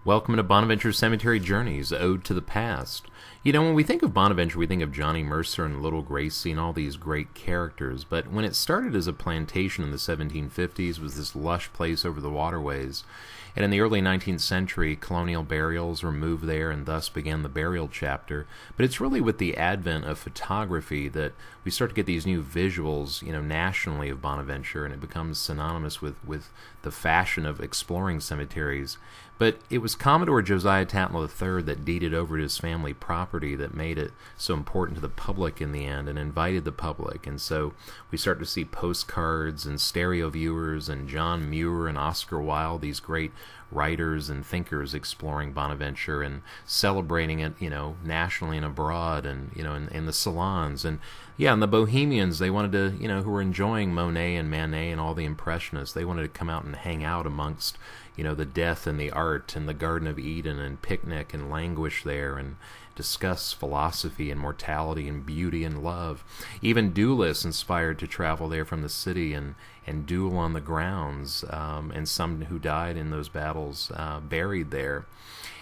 Welcome to Bonaventure Cemetery Journeys, Ode to the Past. You know, when we think of Bonaventure, we think of Johnny Mercer and Little Gracie and all these great characters, but when it started as a plantation in the 1750s, was this lush place over the waterways, and in the early 19th century, colonial burials were moved there, and thus began the burial chapter. But it's really with the advent of photography that we start to get these new visuals, nationally of Bonaventure, and it becomes synonymous with the fashion of exploring cemeteries. But it was Commodore Josiah Tatnall III that deeded over his family property that made it so important to the public in the end and invited the public. And so we start to see postcards and stereo viewers and John Muir and Oscar Wilde, these great writers and thinkers exploring Bonaventure and celebrating it, nationally and abroad, and, in the salons. And the Bohemians, they wanted to, who were enjoying Monet and Manet and all the Impressionists, they wanted to come out and hang out amongst, the death and the art and the Garden of Eden and picnic and languish there and discuss philosophy and mortality and beauty and love. Even duelists inspired to travel there from the city and duel on the grounds, and some who died in those battles buried there.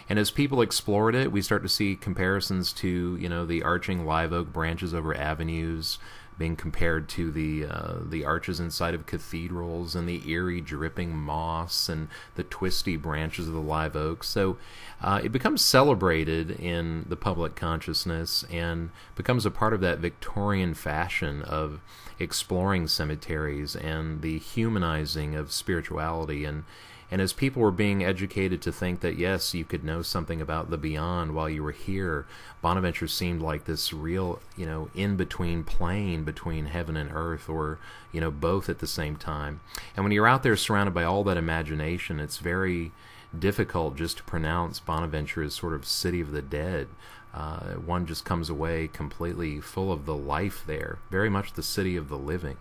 And as people explored it, we start to see comparisons to, the arching live oak branches over avenues being compared to the arches inside of cathedrals and the eerie dripping moss and the twisty branches of the live oak. So it becomes celebrated in the public consciousness and becomes a part of that Victorian fashion of exploring cemeteries and the humanizing of spirituality. And as people were being educated to think that, yes, you could know something about the beyond while you were here, Bonaventure seemed like this real, in-between plane between heaven and earth, or, both at the same time. And when you're out there surrounded by all that imagination, it's very difficult just to pronounce Bonaventure as sort of city of the dead. One just comes away completely full of the life there, very much the city of the living.